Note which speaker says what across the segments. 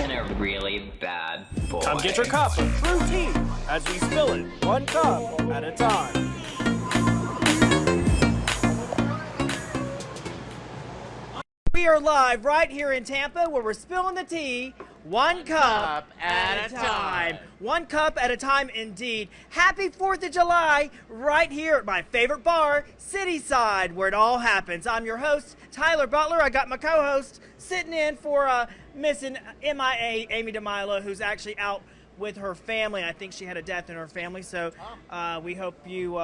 Speaker 1: been a really bad boy.
Speaker 2: Come get your cup of TRU T as we spill it, one cup at a time. We are live right here in Tampa where we're spilling the tea, one cup at a time. One cup at a time indeed. Happy 4th of July right here at my favorite bar, Cityside, where it all happens. I'm your host, Tyler Butler. I got my co-host sitting in for missing MIA Amy DeMilo, who's actually out with her family. I think she had a death in her family, so we hope you,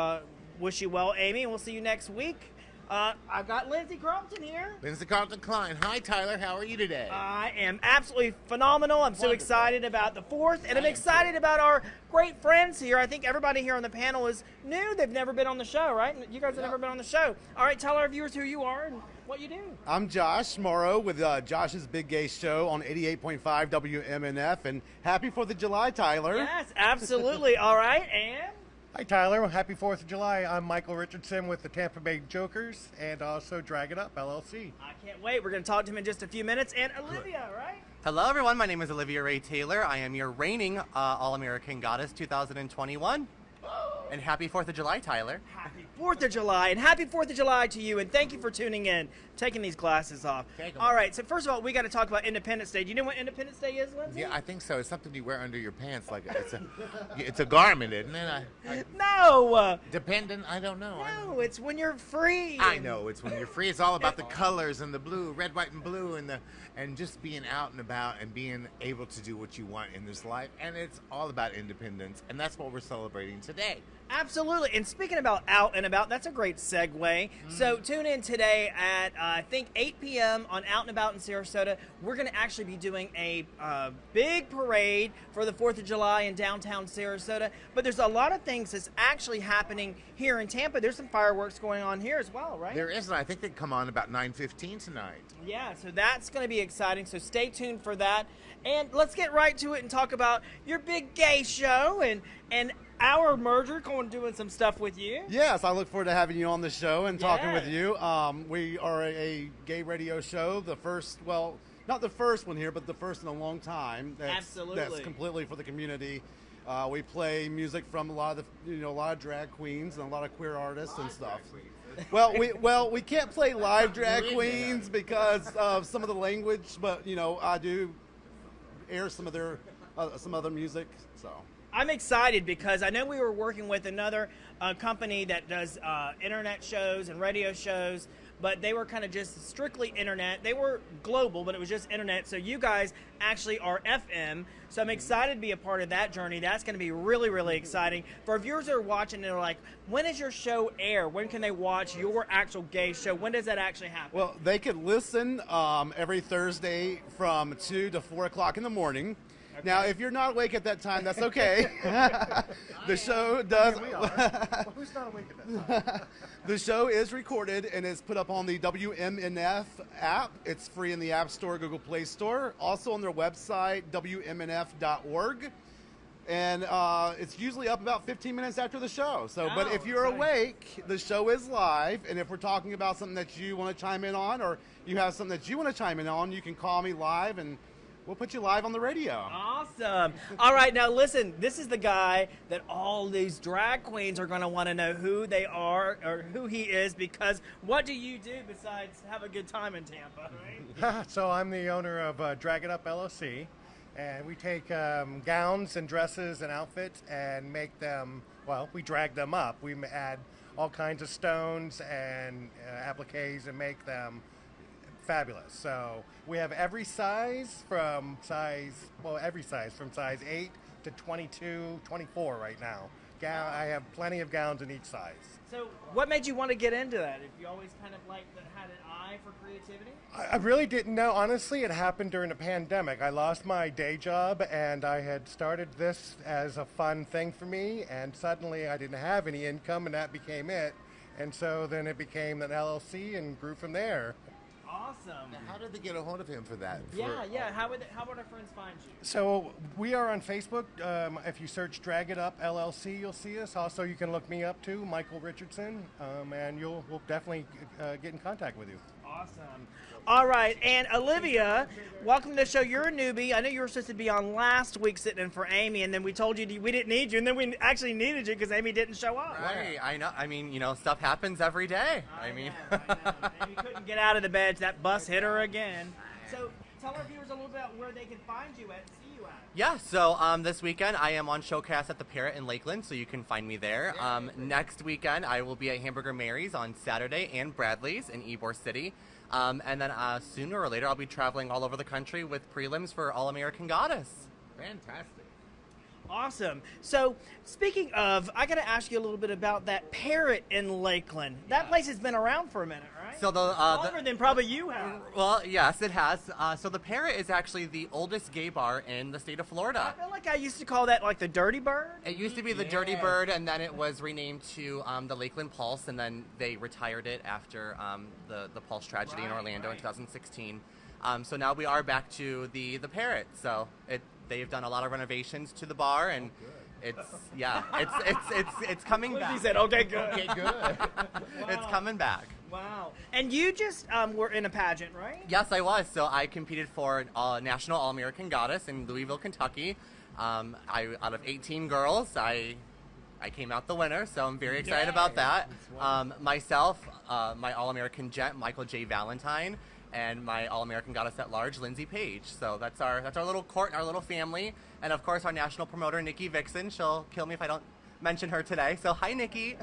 Speaker 2: wish you well, Amy, and we'll see you next week. I've got Lindsay Carlton here.
Speaker 3: Lindsay Carlton-Cline. Hi, Tyler. How are you today?
Speaker 2: I am absolutely phenomenal. I'm so excited about the 4th, and I'm excited about our great friends here. I think everybody here on the panel is new. They've never been on the show, right? You guys have never been on the show. All right, tell our viewers who you are and what you do.
Speaker 4: I'm Josh Morrow with Josh's Big Gay Show on 88.5 WMNF, and happy 4th of July, Tyler.
Speaker 2: Yes, absolutely. All right, and...
Speaker 5: Hi Tyler, happy 4th of July. I'm Michael Richardson with the Tampa Bay Jokers and also Drag It Up, LLC.
Speaker 2: I can't wait. We're going to talk to him in just a few minutes. And Olivia, right?
Speaker 6: Hello everyone, my name is Olivia Ray Taylor. I am your reigning All-American Goddess 2021. And happy 4th of July, Tyler.
Speaker 2: Happy 4th of July, and happy 4th of July to you, and thank you for tuning in, taking these glasses off. All right, so first of all, we got to talk about Independence Day. Do you know what Independence Day is, Lindsay?
Speaker 3: Yeah, I think so. It's something you wear under your pants. Like it's a garment, isn't it?
Speaker 2: No!
Speaker 3: Dependent? I don't know.
Speaker 2: No, it's when you're free.
Speaker 3: I know. It's when you're free. It's all about the colors and the blue, red, white, and blue, and just being out and about and being able to do what you want in this life. And it's all about independence, and that's what we're celebrating today.
Speaker 2: Absolutely. And speaking about out and about, that's a great segue. So tune in today at, I think, 8 p.m. on Out and About in Sarasota. We're going to actually be doing a big parade for the 4th of July in downtown Sarasota. But there's a lot of things that's actually happening here in Tampa. There's some fireworks going on here as well, right?
Speaker 3: There is, and I think they come on about 9:15 tonight.
Speaker 2: Yeah, so that's going to be exciting. So stay tuned for that. And let's get right to it and talk about your big gay show and our merger, doing some stuff with you.
Speaker 4: Yes, I look forward to having you on the show and talking with you. We are a gay radio show, the first, well, not the first one here, but the first in a long time. That's completely for the community. We play music from a lot of drag queens and a lot of queer artists and stuff. Well, we can't play live drag queens because of some of the language, but I do air some of their some other music. So
Speaker 2: I'm excited because I know we were working with another company that does internet shows and radio shows, but they were kind of just strictly internet. They were global, but it was just internet. So you guys actually are FM. So I'm excited to be a part of that journey. That's going to be really, really exciting. For our viewers that are watching, they're like, when does your show air? When can they watch your actual gay show? When does that actually happen?
Speaker 4: Well, they could listen every Thursday from 2 to 4 o'clock in the morning. Okay. Now, if you're not awake at that time, that's okay. The show does.
Speaker 5: We are. Well, who's not awake at that time?
Speaker 4: The show is recorded and is put up on the WMNF app. It's free in the App Store, Google Play Store. Also on their website, WMNF.org. And it's usually up about 15 minutes after the show. So, but if you're awake, the show is live. And if we're talking about something that you want to chime in on, or you have something that you want to chime in on, you can call me live and we'll put you live on the radio.
Speaker 2: Awesome. All right, now listen, this is the guy that all these drag queens are going to want to know who they are or who he is, because what do you do besides have a good time in Tampa, right?
Speaker 5: So I'm the owner of Drag It Up, LLC, and we take gowns and dresses and outfits and make them, well, we drag them up. We add all kinds of stones and appliques and make them fabulous. So we have every size from size 8 to 22, 24 right now. I have plenty of gowns in each size.
Speaker 2: So what made you want to get into that? If you always kind of had an eye for creativity?
Speaker 5: I really didn't know. Honestly, it happened during the pandemic. I lost my day job and I had started this as a fun thing for me, and suddenly I didn't have any income and that became it. And so then it became an LLC and grew from there.
Speaker 2: Awesome.
Speaker 3: Now, how did they get a hold of him for that?
Speaker 2: Yeah. How would our friends find you?
Speaker 5: So we are on Facebook. If you search Drag It Up LLC, you'll see us. Also, you can look me up too, Michael Richardson, and we'll definitely get in contact with you.
Speaker 2: Awesome. All right, and Olivia, welcome to the show. You're a newbie. I know you were supposed to be on last week sitting in for Amy, and then we told you we didn't need you, and then we actually needed you because Amy didn't show up.
Speaker 6: Right, I know. I mean, stuff happens every day.
Speaker 2: I know. Amy couldn't get out of the bed. That bus hit her again. So tell our viewers a little bit about where they can find you at and see you at.
Speaker 6: Yeah, so this weekend I am on Showcast at the Parrot in Lakeland, so you can find me there. Next weekend I will be at Hamburger Mary's on Saturday and Bradley's in Ybor City. And then sooner or later I'll be traveling all over the country with prelims for All-American Goddess.
Speaker 3: Fantastic.
Speaker 2: Awesome. So, speaking of, I got to ask you a little bit about that Parrot in Lakeland. That place has been around for a minute, right?
Speaker 6: So
Speaker 2: longer than probably you have.
Speaker 6: Well, yes, it has. So the Parrot is actually the oldest gay bar in the state of Florida.
Speaker 2: I feel like I used to call that like the Dirty Bird.
Speaker 6: It used to be the Dirty Bird, and then it was renamed to the Lakeland Pulse, and then they retired it after the Pulse tragedy in Orlando in 2016. So now we are back to the Parrot. So they've done a lot of renovations to the bar, and it's coming back.
Speaker 2: He said, "Okay, good."
Speaker 3: Okay, good.
Speaker 2: Wow.
Speaker 6: It's coming back.
Speaker 2: Wow. And you just were in a pageant, right?
Speaker 6: Yes, I was. So I competed for National All-American Goddess in Louisville, Kentucky. Out of 18 girls, I came out the winner, so I'm very excited about that. Myself, my All-American Gent, Michael J. Valentine, and my All-American Goddess at Large, Lindsay Page. So that's our little court and our little family. And of course, our national promoter, Nikki Vixen. She'll kill me if I don't mention her today. So hi, Nikki.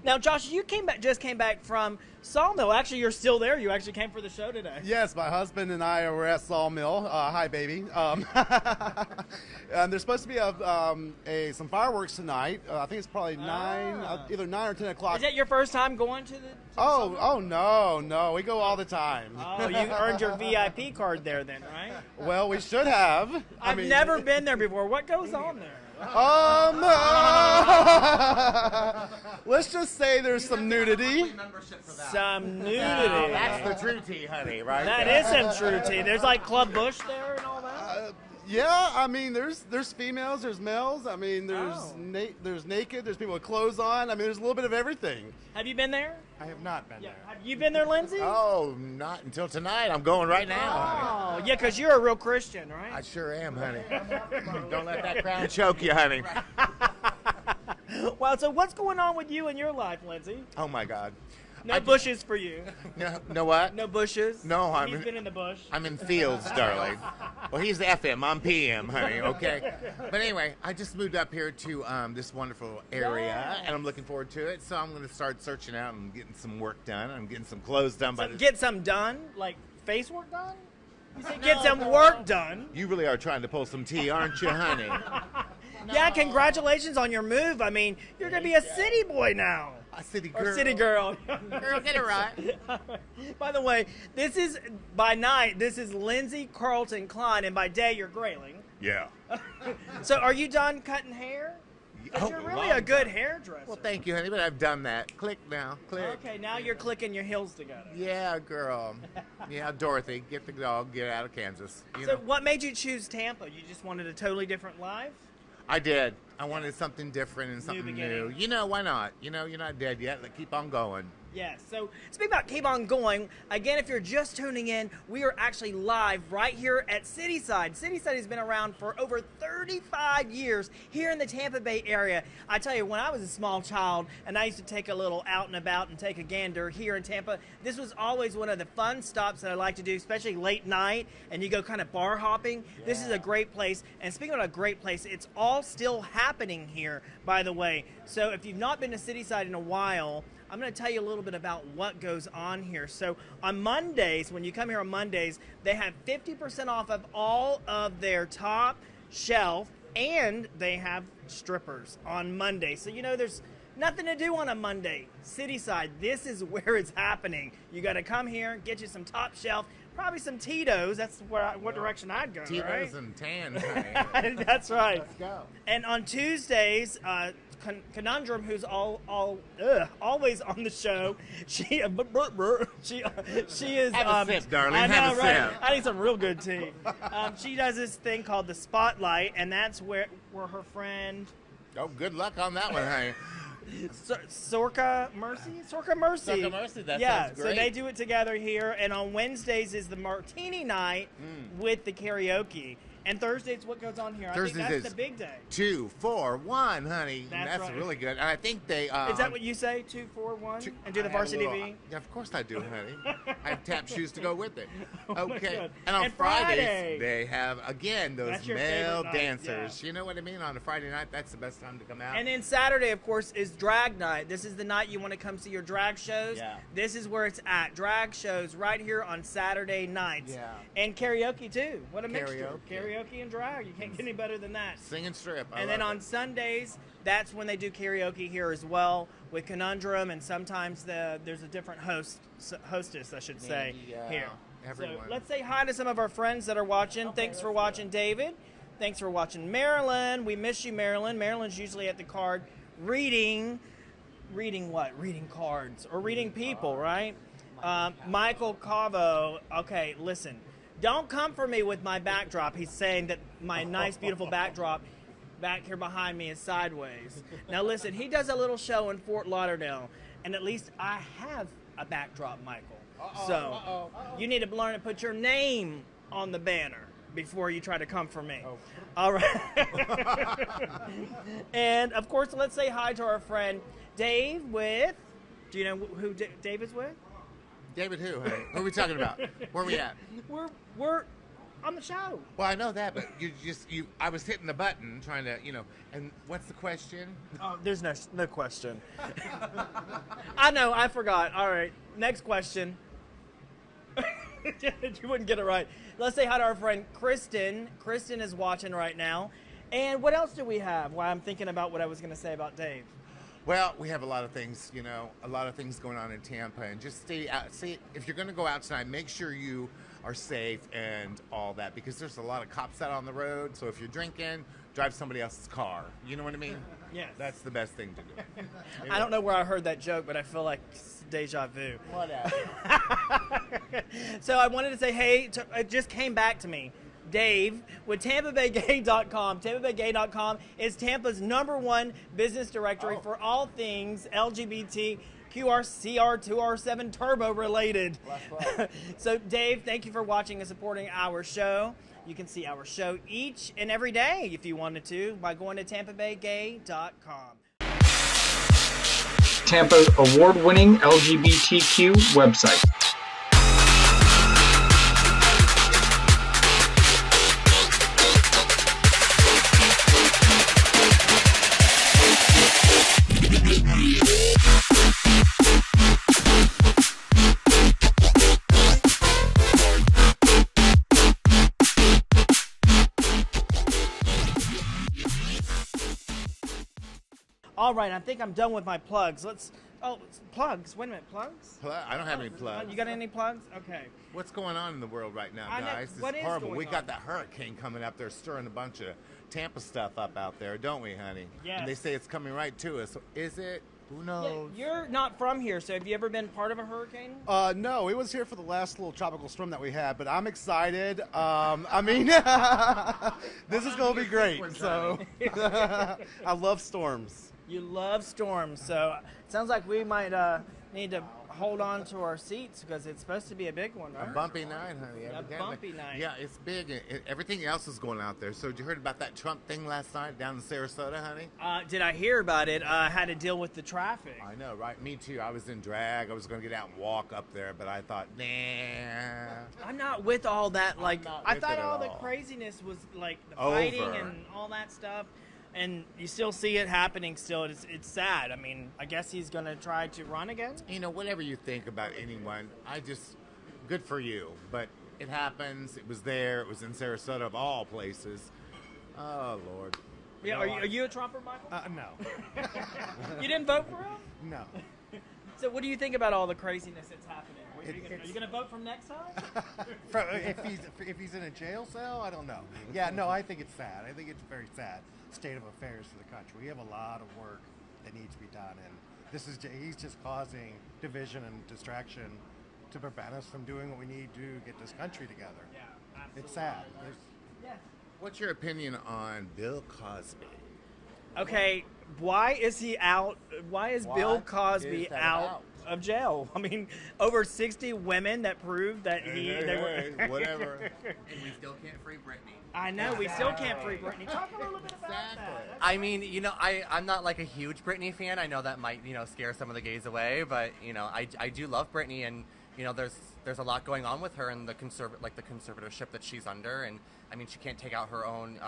Speaker 2: Now, Josh, you just came back from Sawmill. Actually, you're still there. You actually came for the show today.
Speaker 4: Yes, my husband and I were at Sawmill. Hi, baby. And there's supposed to be some fireworks tonight. I think it's probably either 9 or 10 o'clock.
Speaker 2: Is that your first time going to the?
Speaker 4: Oh no, we go all the time.
Speaker 2: Oh, you earned your VIP card there then, right?
Speaker 4: Well, we should have.
Speaker 2: I've never been there before. What goes on there?
Speaker 4: Let's just say there's some nudity.
Speaker 2: Some nudity.
Speaker 3: That's the TRU T, honey, right?
Speaker 2: That is some TRU T. There's like Club Bush there and all that.
Speaker 4: Yeah, I mean, there's females, there's males. I mean, there's naked, there's people with clothes on. I mean, there's a little bit of everything.
Speaker 2: Have you been there?
Speaker 5: I have not been there.
Speaker 2: Have you been there, Lindsay?
Speaker 3: Oh, not until tonight. I'm going right now.
Speaker 2: Oh, yeah, because you're a real Christian, right?
Speaker 3: I sure am, honey. Don't let that crown choke you, honey.
Speaker 2: Well, so what's going on with you in your life, Lindsay?
Speaker 3: Oh, my God.
Speaker 2: No bushes for you.
Speaker 3: No what?
Speaker 2: No bushes.
Speaker 3: No,
Speaker 2: He's been in the bush.
Speaker 3: I'm in fields, darling. Well, he's the FM. I'm PM, honey, okay? But anyway, I just moved up here to this wonderful area, and I'm looking forward to it. So I'm going to start searching out and getting some work done. I'm getting some clothes done.
Speaker 2: Get some done? Like face work done? You said get some work done.
Speaker 3: You really are trying to pull some tea, aren't you, honey?
Speaker 2: Yeah, congratulations on your move. I mean, you're going to be a city boy now.
Speaker 3: A city girl.
Speaker 2: Or city girl.
Speaker 3: Girl, get it right.
Speaker 2: By the way, by night, this is Lindsay Carlton-Cline, and by day, you're Grayling.
Speaker 3: Yeah.
Speaker 2: So are you done cutting hair? Because you're really a good hairdresser.
Speaker 3: Well, thank you, honey, but I've done that. Click now. Click.
Speaker 2: Okay, now you're clicking your heels together.
Speaker 3: Yeah, girl. Yeah, Dorothy, get the dog, get out of Kansas.
Speaker 2: So what made you choose Tampa? You just wanted a totally different life?
Speaker 3: I did. I wanted something different and something new. You know, why not? You know, you're not dead yet. Like, keep on going.
Speaker 2: Yes. So speaking about keep on going, again, if you're just tuning in, we are actually live right here at Cityside. Cityside has been around for over 35 years here in the Tampa Bay area. I tell you, when I was a small child and I used to take a little out and about and take a gander here in Tampa, this was always one of the fun stops that I like to do, especially late night, and you go kind of bar hopping. Yeah. This is a great place. And speaking of a great place, it's all still happening here, by the way. So if you've not been to Cityside in a while, I'm going to tell you a little bit about what goes on here. So on Mondays, when you come here on Mondays, they have 50% off of all of their top shelf, and they have strippers on Monday. So, you know, there's nothing to do on a Monday. Cityside, this is where it's happening. You got to come here, get you some top shelf, probably some Tito's. That's what direction I'd go,
Speaker 3: Tito's
Speaker 2: right?
Speaker 3: and tan, honey.
Speaker 2: That's right.
Speaker 3: Let's go.
Speaker 2: And on Tuesdays, Conundrum, who's always on the show, she is.
Speaker 3: Have a sip, darling.
Speaker 2: I know,
Speaker 3: Have a
Speaker 2: right?
Speaker 3: sip.
Speaker 2: I need some real good tea. She does this thing called the Spotlight, and that's where her friend.
Speaker 3: Oh, good luck on that one, honey.
Speaker 2: Sorka Mercy? Sorka Mercy.
Speaker 3: Sorka Mercy, that
Speaker 2: yeah,
Speaker 3: sounds great.
Speaker 2: so they do it together here, and on Wednesdays is the martini night with the karaoke. And Thursday's what goes on here.
Speaker 3: Thursdays
Speaker 2: I think that's
Speaker 3: is
Speaker 2: the big day.
Speaker 3: 2, 4, 1, honey.
Speaker 2: That's right.
Speaker 3: really good. And I think they.
Speaker 2: Is that what you say? 2, 4, 1? And do the varsity V?
Speaker 3: Yeah, of course I do, honey. I have tap shoes to go with it.
Speaker 2: Oh my
Speaker 3: Okay.
Speaker 2: God.
Speaker 3: And on
Speaker 2: And
Speaker 3: Fridays,
Speaker 2: Friday.
Speaker 3: they have, again, those
Speaker 2: That's your
Speaker 3: male
Speaker 2: favorite night,
Speaker 3: dancers.
Speaker 2: yeah.
Speaker 3: You know what I mean? On a Friday night, that's the best time to come out.
Speaker 2: And then Saturday, of course, is drag night. This is the night you want to come see your drag shows.
Speaker 3: Yeah.
Speaker 2: This is where it's at. Drag shows right here on Saturday nights.
Speaker 3: Yeah.
Speaker 2: And karaoke, too. What a mixture.
Speaker 3: Karaoke.
Speaker 2: Karaoke and drag. You can't get any better than that.
Speaker 3: Sing and strip. I
Speaker 2: And then
Speaker 3: love
Speaker 2: on
Speaker 3: it.
Speaker 2: Sundays, that's when they do karaoke here as well with Conundrum, and sometimes there's a different hostess, I should say,
Speaker 3: Yeah,
Speaker 2: here.
Speaker 3: everyone.
Speaker 2: So let's say hi to some of our friends that are watching. Thanks for watching, David. Thanks for watching, Marilyn. We miss you, Marilyn. Marilyn's usually at the card reading what? Reading cards or reading people, right? Michael Cavo. Okay, listen. Don't come for me with my backdrop. He's saying that my nice, beautiful backdrop back here behind me is sideways. Now listen, he does a little show in Fort Lauderdale, and at least I have a backdrop, Michael. So you need to learn to put your name on the banner before you try to come for me. All right. And of course, let's say hi to our friend Dave with. Do you know who Dave is with?
Speaker 3: David who, honey? Who are we talking about? Where are we at?
Speaker 2: We're on the show.
Speaker 3: Well, I know that, but I was hitting the button trying to, and what's the question?
Speaker 2: Oh, there's no question. I know, I forgot. All right, next question. You wouldn't get it right. Let's say hi to our friend Kristen. Kristen is watching right now. And what else do we have? While I'm thinking about what I was going to say about Dave.
Speaker 3: Well, we have a lot of things, a lot of things going on in Tampa, and just stay out. See, if you're going to go out tonight, make sure you are safe and all that, because there's a lot of cops out on the road. So if you're drinking, drive somebody else's car. You know what I mean?
Speaker 2: Yes.
Speaker 3: That's the best thing to do.
Speaker 2: I don't know where I heard that joke, but I feel like it's deja vu.
Speaker 3: Whatever.
Speaker 2: So I wanted to say, hey, it just came back to me. Dave with TampaBayGay.com. TampaBayGay.com is Tampa's #1 business directory for all things LGBT, QRCR, 2R7 Turbo related. So, Dave, thank you for watching and supporting our show. You can see our show each and every day if you wanted to by going to TampaBayGay.com.
Speaker 7: Tampa's award-winning LGBTQ website.
Speaker 2: All right, I think I'm done with my plugs. Plugs. Wait a minute, plugs?
Speaker 3: I don't have any plugs.
Speaker 2: You got any plugs? Okay.
Speaker 3: What's going on in the world right now,
Speaker 2: I know.
Speaker 3: guys?
Speaker 2: What
Speaker 3: It's
Speaker 2: is
Speaker 3: horrible.
Speaker 2: going
Speaker 3: We
Speaker 2: on?
Speaker 3: got that hurricane coming up there, stirring a bunch of Tampa stuff up out there, don't we, honey?
Speaker 2: Yes.
Speaker 3: And they say it's coming right to us. So is it? Who
Speaker 2: Yeah,
Speaker 3: knows?
Speaker 2: you're not from here, so have you ever been part of a hurricane?
Speaker 4: No, it was here for the last little tropical storm that we had, but I'm excited. I mean, this is going to be great. So, I love storms.
Speaker 2: You love storms, so it sounds like we might need to hold on to our seats because it's supposed to be a big one, right?
Speaker 3: A bumpy night, honey.
Speaker 2: A
Speaker 3: evidently.
Speaker 2: bumpy night.
Speaker 3: Yeah, it's big. Everything else is going out there. So did you heard about that Trump thing last night down in Sarasota, honey?
Speaker 2: Did I hear about it? I had to deal with the traffic.
Speaker 3: I know, right? Me too. I was in drag. I was going to get out and walk up there, but I thought, nah.
Speaker 2: I'm not with all that. Like,
Speaker 3: not
Speaker 2: I
Speaker 3: with
Speaker 2: thought
Speaker 3: it at
Speaker 2: all the
Speaker 3: all.
Speaker 2: craziness was like the
Speaker 3: Over.
Speaker 2: fighting and all that stuff. And you still see it happening still. It's sad. I mean, I guess he's going to try to run again.
Speaker 3: Whatever you think about anyone, good for you. But it happens. It was there. It was in Sarasota, of all places. Oh, Lord.
Speaker 2: Yeah, are you a Trumper, Michael?
Speaker 5: No.
Speaker 2: You didn't vote for him?
Speaker 5: No.
Speaker 2: So what do you think about all the craziness that's happening? Are you going to vote for him next time?
Speaker 5: If he's in a jail cell, I don't know. Yeah, no, I think it's sad. I think it's very sad state of affairs for the country. We have a lot of work that needs to be done, and he's just causing division and distraction to prevent us from doing what we need to get this country together.
Speaker 2: Yeah, absolutely.
Speaker 5: It's sad.
Speaker 2: Yeah.
Speaker 3: What's your opinion on Bill Cosby?
Speaker 2: Okay, why is he out? Why is Bill Cosby
Speaker 3: is that
Speaker 2: out
Speaker 3: about?
Speaker 2: of jail? I mean, over 60 women that proved that they were.
Speaker 3: Whatever.
Speaker 6: And we still can't free Britney.
Speaker 2: I know, we still can't free Britney. Talk a little bit about that.
Speaker 6: I mean, I'm not like a huge Britney fan. I know that might, scare some of the gays away, but, I do love Britney, and, there's a lot going on with her and the conservatorship that she's under, and, I mean, she can't take out her own,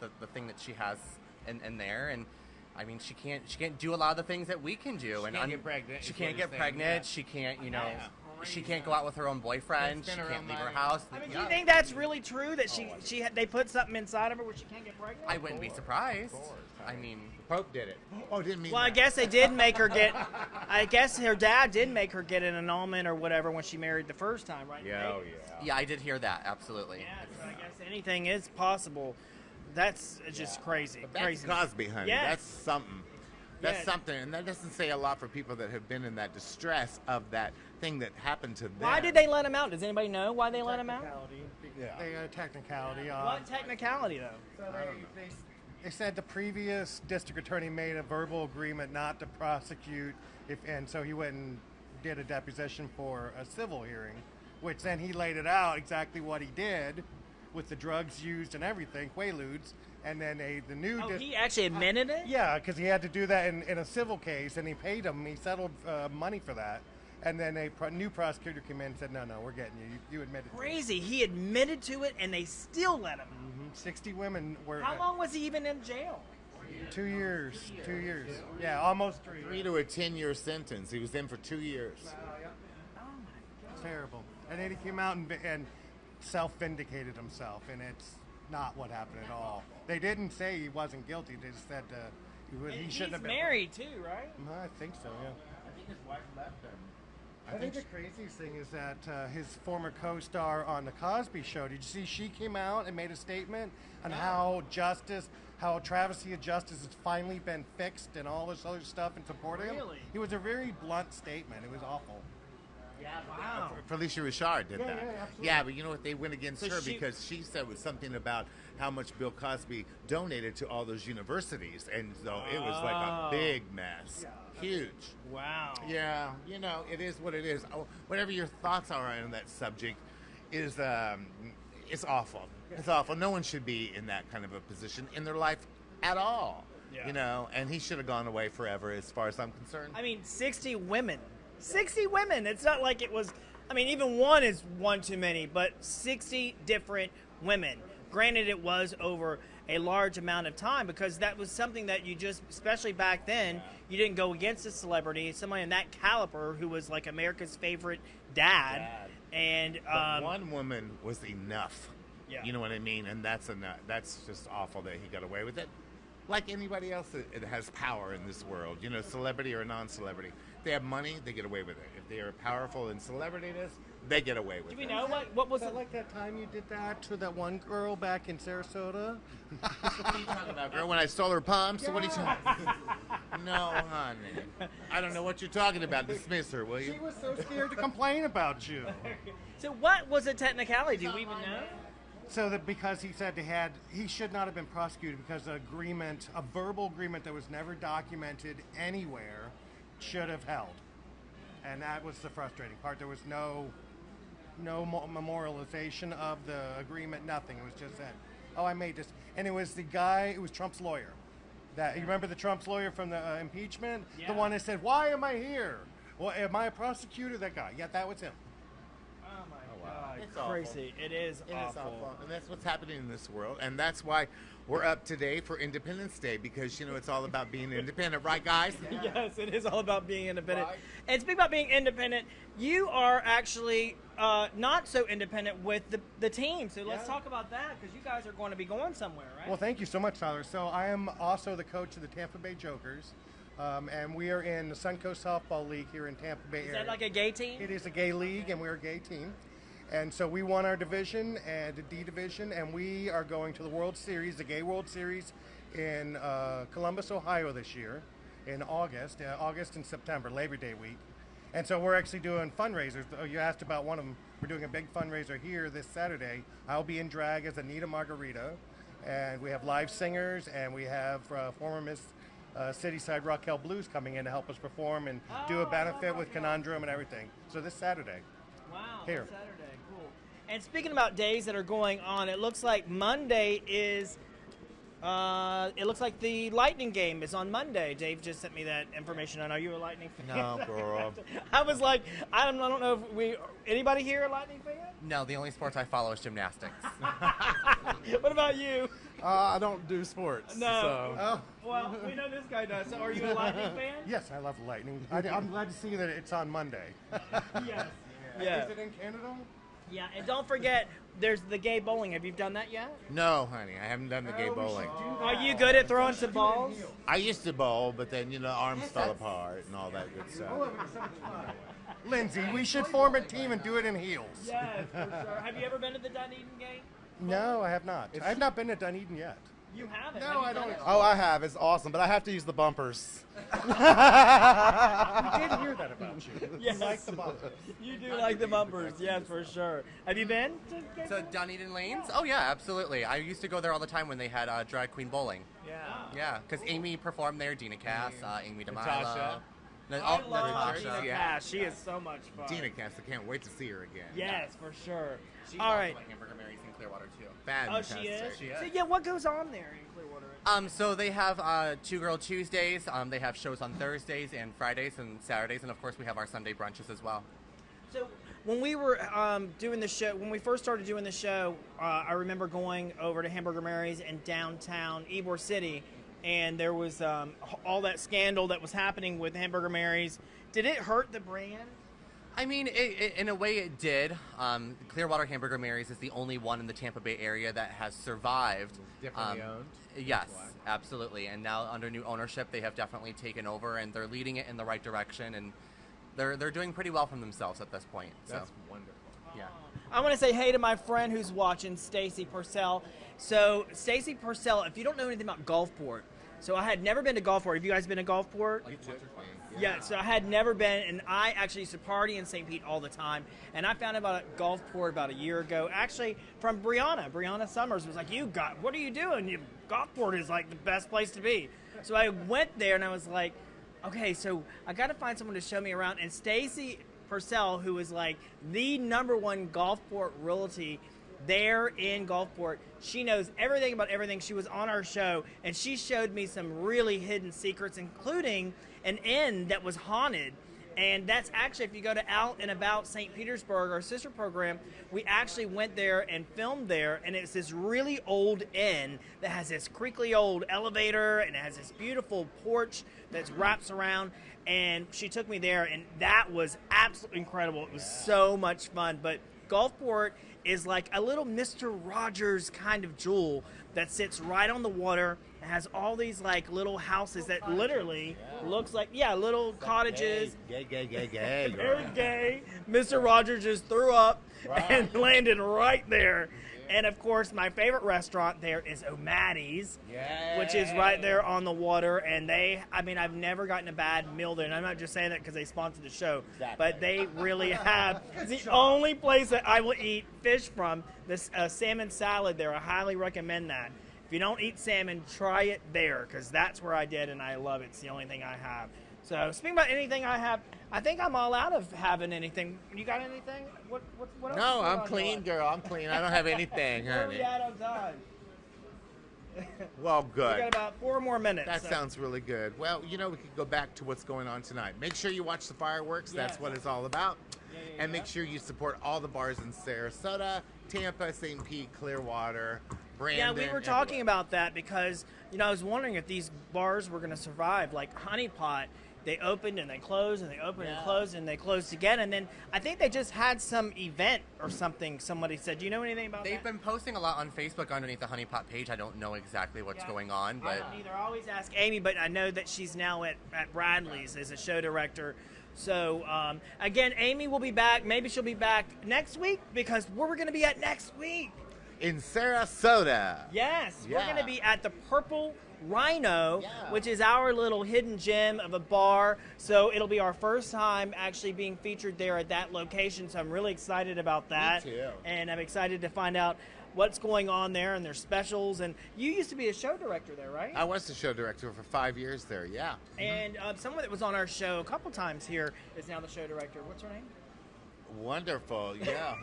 Speaker 6: the thing that she has in there, and, I mean, she can't do a lot of the things that we can do.
Speaker 3: She can't get pregnant.
Speaker 6: She can't get pregnant. She can't, she can't go out with her own boyfriend. She can't leave her house.
Speaker 2: I mean, do you think that's really true that they put something inside of her where she can't get pregnant?
Speaker 6: I wouldn't be surprised. I mean,
Speaker 3: the Pope did it. Oh, didn't mean.
Speaker 2: Well,
Speaker 3: that.
Speaker 2: I guess they did make her get. I guess her dad did make her get an annulment or whatever when she married the first time, right?
Speaker 3: Yeah, oh yeah.
Speaker 6: Yeah, I did hear that. Absolutely.
Speaker 2: Yeah, so I guess anything is possible. That's just crazy.
Speaker 3: But that's
Speaker 2: Crazy.
Speaker 3: Cosby, honey.
Speaker 2: Yes.
Speaker 3: That's something. That's
Speaker 2: Yeah.
Speaker 3: something, and that doesn't say a lot for people that have been in that distress of that thing that happened to them.
Speaker 2: Why did they let him out? Does anybody know why they let him out?
Speaker 5: Yeah. They got a technicality.
Speaker 2: What technicality, though?
Speaker 5: So they said the previous district attorney made a verbal agreement not to prosecute, and so he went and did a deposition for a civil hearing, which then he laid it out exactly what he did with the drugs used and everything, Quaaludes, and then the new...
Speaker 2: Oh, he actually admitted it?
Speaker 5: Yeah, because he had to do that in a civil case, and he paid him. He settled money for that. And then a new prosecutor came in and said, no, we're getting you. You admitted to it.
Speaker 2: Crazy. He admitted to it, and they still let him.
Speaker 5: 60 women were...
Speaker 2: How long was he even in jail?
Speaker 5: 2 years. 2 years. Yeah, almost 3.
Speaker 3: 3 to a 10-year sentence. He was in for 2 years.
Speaker 2: Oh, my God.
Speaker 5: Terrible. And then he came out and self-vindicated himself, and it's not what happened at all. They didn't say he wasn't guilty. They just said he shouldn't have been.
Speaker 2: He's married, too, right?
Speaker 5: I think so, yeah.
Speaker 3: I think his wife left him.
Speaker 5: I think the craziest thing is that his former co-star on the Cosby Show, did you see she came out and made a statement on how travesty of justice has finally been fixed and all this other stuff and supporting him?
Speaker 2: Really?
Speaker 5: It was a very blunt statement. It was awful.
Speaker 2: Yeah, wow.
Speaker 3: Felicia Richard did that.
Speaker 5: Yeah, absolutely.
Speaker 3: Yeah, but you know what? They went against
Speaker 2: So
Speaker 3: her
Speaker 2: she-
Speaker 3: because she said was something about how much Bill Cosby donated to all those universities, and so it was like a big mess. Huge.
Speaker 2: Wow.
Speaker 3: Yeah, it is what it is. Whatever your thoughts are on that subject is it's awful. It's awful. No one should be in that kind of a position in their life at all.
Speaker 2: Yeah.
Speaker 3: And he should have gone away forever as far as I'm concerned.
Speaker 2: I mean, 60 women. 60 women. It's not like it was, I mean, even one is one too many, but 60 different women. Granted, it was over a large amount of time because that was something that you just, especially back then, you didn't go against a celebrity, somebody in that caliber who was like America's favorite dad. And
Speaker 3: But one woman was enough.
Speaker 2: Yeah.
Speaker 3: You know what I mean? And that's enough. That's just awful that he got away with it. Like anybody else that has power in this world, celebrity or non-celebrity. If they have money, they get away with it. If they are powerful in celebrityness, they get away with
Speaker 2: do we
Speaker 3: it.
Speaker 2: know what was
Speaker 5: Is
Speaker 2: it?
Speaker 5: that like that time you did that to that one girl back in Sarasota?
Speaker 3: What are you talking about, girl? When I stole her pumps? What are you talking No, honey. I don't know what you're talking about. Dismiss her, will you?
Speaker 5: She was so scared to complain about you.
Speaker 2: So what was a technicality? Do we even know?
Speaker 5: So that because he said he should not have been prosecuted because a verbal agreement that was never documented anywhere should have held. And that was the frustrating part. There was no memorialization of the agreement, nothing. It was just that, I made this. And it was Trump's lawyer. You remember the Trump's lawyer from the impeachment?
Speaker 2: Yeah.
Speaker 5: The one that said, why am I here? Well, am I a prosecutor? That guy. Yeah, that was him.
Speaker 2: Oh my God,
Speaker 3: It's
Speaker 2: crazy. It is awful.
Speaker 3: And that's what's happening in this world. And that's why we're up today for Independence Day because, it's all about being independent. Right, guys?
Speaker 2: Yes, it is all about being independent.
Speaker 3: Right.
Speaker 2: And speaking about being independent, you are actually not so independent with the team. So let's talk about that because you guys are going to be going somewhere, right?
Speaker 5: Well, thank you so much, Tyler. So I am also the coach of the Tampa Bay Jokers. And we are in the Suncoast Softball League here in Tampa Bay area.
Speaker 2: Is that like a gay team?
Speaker 5: It is a gay league, and we're a gay team. And so we won our division, and the D division, and we are going to the World Series, the Gay World Series, in Columbus, Ohio this year, in August and September, Labor Day week. And so we're actually doing fundraisers. You asked about one of them. We're doing a big fundraiser here this Saturday. I'll be in drag as Anita Margarita, and we have live singers, and we have former Miss Cityside Raquel Blues coming in to help us perform and do a benefit with Conundrum and everything. So this Saturday.
Speaker 2: Wow,
Speaker 5: Here.
Speaker 2: this Saturday, cool. And speaking about days that are going on, it looks like Monday is. It looks like the Lightning game is on Monday. Dave just sent me that information. Are you a Lightning fan?
Speaker 3: No, girl.
Speaker 2: I was like, I don't know if anybody here a Lightning fan?
Speaker 6: No, the only sports I follow is gymnastics.
Speaker 2: What about you?
Speaker 4: I don't do sports.
Speaker 2: No.
Speaker 4: So.
Speaker 2: Well, we know this guy does. So are you a Lightning fan?
Speaker 5: Yes, I love Lightning. I'm glad to see that it's on Monday.
Speaker 2: Yes. Yeah.
Speaker 5: Is it in Canada?
Speaker 2: Yeah, and don't forget, there's the gay bowling. Have you done that yet?
Speaker 3: No, honey, I haven't done the gay bowling.
Speaker 2: Are you good at throwing some balls?
Speaker 3: I used to bowl, but then, arms fell apart and all that good stuff.
Speaker 5: Lindsay, we should form a team and do it in heels.
Speaker 2: Yes, for sure. Have you ever been to the Dunedin game?
Speaker 5: No, I have not. I have not been to Dunedin yet.
Speaker 2: You haven't?
Speaker 5: No,
Speaker 2: Have you
Speaker 5: I
Speaker 2: done
Speaker 5: don't.
Speaker 2: it?
Speaker 4: Oh, I have. It's awesome, but I have to use the bumpers.
Speaker 5: I did hear that about you.
Speaker 2: Yes.
Speaker 5: You like the bumpers.
Speaker 2: You do like the bumpers, yes, for sure. Have you been to
Speaker 6: So Dunedin Lanes? Oh yeah, absolutely. I used to go there all the time when they had drag queen bowling.
Speaker 2: Yeah.
Speaker 6: Yeah, because Amy performed there, Dina Cass, Amy DeMilo.
Speaker 3: Natasha.
Speaker 2: I love
Speaker 3: Natasha.
Speaker 2: Dina
Speaker 3: Yeah.
Speaker 2: Cass. She is so much fun.
Speaker 3: Dina Cass, I can't wait to see her again.
Speaker 2: Yes, for sure.
Speaker 6: She's
Speaker 2: All
Speaker 6: also
Speaker 2: right.
Speaker 6: at Hamburger Mary's in Clearwater too.
Speaker 2: Oh,
Speaker 3: Fantastic.
Speaker 2: she is?
Speaker 6: She is.
Speaker 2: So, yeah, what goes on there in Clearwater?
Speaker 6: So they have Two Girl Tuesdays. They have shows on Thursdays and Fridays and Saturdays, and of course we have our Sunday brunches as well.
Speaker 2: So when we were doing the show, when we first started doing the show, I remember going over to Hamburger Mary's in downtown Ybor City, and there was all that scandal that was happening with Hamburger Mary's. Did it hurt the brand?
Speaker 6: I mean, in a way it did. Clearwater Hamburger Mary's is the only one in the Tampa Bay area that has survived.
Speaker 3: Differently owned?
Speaker 6: Yes, absolutely. And now under new ownership, they have definitely taken over, and they're leading it in the right direction, and they're doing pretty well for themselves at this point.
Speaker 3: That's
Speaker 6: So,
Speaker 3: wonderful.
Speaker 6: yeah.
Speaker 2: I want to say hey to my friend who's watching, Stacy Purcell. So Stacy Purcell, if you don't know anything about Gulfport, so I had never been to Gulfport. Have you guys been to Gulfport? Yeah, so I had never been, and I actually used to party in St. Pete all the time. And I found out about Gulfport about a year ago, actually from Brianna. Brianna Summers was like, what are you doing? Gulfport is like the best place to be. So I went there and I was like, okay, so I got to find someone to show me around. And Stacy Purcell, who is like the #1 Gulfport realty there in Gulfport, she knows everything about everything. She was on our show, and she showed me some really hidden secrets, including an inn that was haunted. And that's actually, if you go to Out and About St. Petersburg, our sister program, we actually went there and filmed there, and it's this really old inn that has this creaky old elevator, and it has this beautiful porch that wraps around, and she took me there, and that was absolutely incredible. It was so much fun. But Gulfport is like a little Mr. Rogers kind of jewel that sits right on the water. It has all these like little houses that literally looks like, little cottages.
Speaker 3: Gay.
Speaker 2: Very gay. Mr. Rogers just threw up and landed right there. And of course, my favorite restaurant there is O'Maddy's, which is right there on the water. And I've never gotten a bad meal there. And I'm not just saying that because they sponsored the show, but they really have. It's the only place that I will eat fish from. This salmon salad there, I highly recommend that. If you don't eat salmon, try it there, because that's where I did, and I love it. It's the only thing I have. So speaking about anything I have, I think I'm all out of having anything. You got anything? What else?
Speaker 3: No, I'm clean, girl. I'm clean. I don't have anything,
Speaker 2: Where are we
Speaker 3: honey.
Speaker 2: at on time?
Speaker 3: Well,
Speaker 2: We got
Speaker 3: good.
Speaker 2: about 4 more minutes.
Speaker 3: That
Speaker 2: so-
Speaker 3: sounds really good. Well, we could go back to what's going on tonight. Make sure you watch the fireworks. That's
Speaker 2: Yes.
Speaker 3: what it's all about. And
Speaker 2: yeah.
Speaker 3: make sure you support all the bars in Sarasota, Tampa, St. Pete, Clearwater, Brandon.
Speaker 2: Yeah, we were talking about that because, I was wondering if these bars were going to survive. Like Honey Pot, they opened and they closed and they opened and closed and they closed again. And then I think they just had some event or something. Somebody said, do you know anything about
Speaker 6: They've
Speaker 2: that?
Speaker 6: been posting a lot on Facebook underneath the Honey Pot page. I don't know exactly what's going on,
Speaker 2: I
Speaker 6: but
Speaker 2: don't either. I always ask Amy, but I know that she's now at Bradley's as a show director. So, again, Amy will be back. Maybe she'll be back next week, because where we're going to be at next week.
Speaker 3: in Sarasota.
Speaker 2: Yes, we're
Speaker 3: Yeah.
Speaker 2: going to be at the Purple Rhino,
Speaker 3: Yeah.
Speaker 2: which is our little hidden gem of a bar. So it'll be our first time actually being featured there at that location. So I'm really excited about that.
Speaker 3: Me too.
Speaker 2: And I'm excited to find out what's going on there and their specials. And you used to be a show director there, right?
Speaker 3: I was the show director for 5 years there, yeah.
Speaker 2: And someone that was on our show a couple times here is now the show director. What's her name?
Speaker 3: Wonderful, yeah.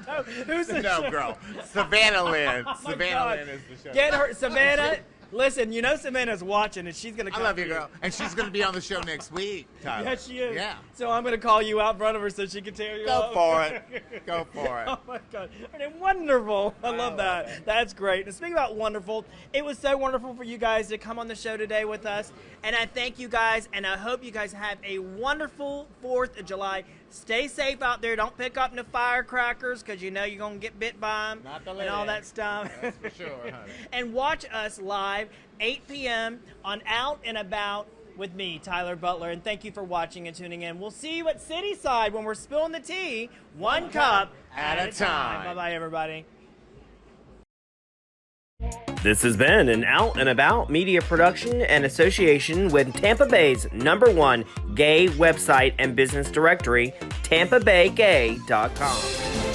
Speaker 2: No, who's the
Speaker 3: No,
Speaker 2: show?
Speaker 3: girl. Savannah Lynn.
Speaker 2: Oh my
Speaker 3: Savannah
Speaker 2: God.
Speaker 3: Lynn is the show.
Speaker 2: Get her, Savannah. Listen, you know Savannah's watching, and she's gonna
Speaker 3: I
Speaker 2: come.
Speaker 3: love
Speaker 2: to
Speaker 3: you, girl. And she's going to be on the show next week, Tyler.
Speaker 2: Yes, she is.
Speaker 3: Yeah.
Speaker 2: So I'm gonna call you out in front of her so she can tear you
Speaker 3: Go
Speaker 2: up.
Speaker 3: for it. Go for it.
Speaker 2: Oh my God! And wonderful. I love that. That's great. And speaking about wonderful, it was so wonderful for you guys to come on the show today with us. And I thank you guys, and I hope you guys have a wonderful 4th of July. Stay safe out there. Don't pick up no firecrackers because you know you're going to get bit by them
Speaker 3: Not the
Speaker 2: and all
Speaker 3: lid.
Speaker 2: that stuff.
Speaker 3: That's for sure, honey.
Speaker 2: And watch us live 8 p.m. on Out and About with me, Tyler Butler. And thank you for watching and tuning in. We'll see you at Cityside when we're spilling the tea, one cup
Speaker 3: at a time.
Speaker 2: Bye-bye, everybody.
Speaker 8: This has been an Out and About media production and association with Tampa Bay's #1 gay website and business directory, TampaBayGay.com.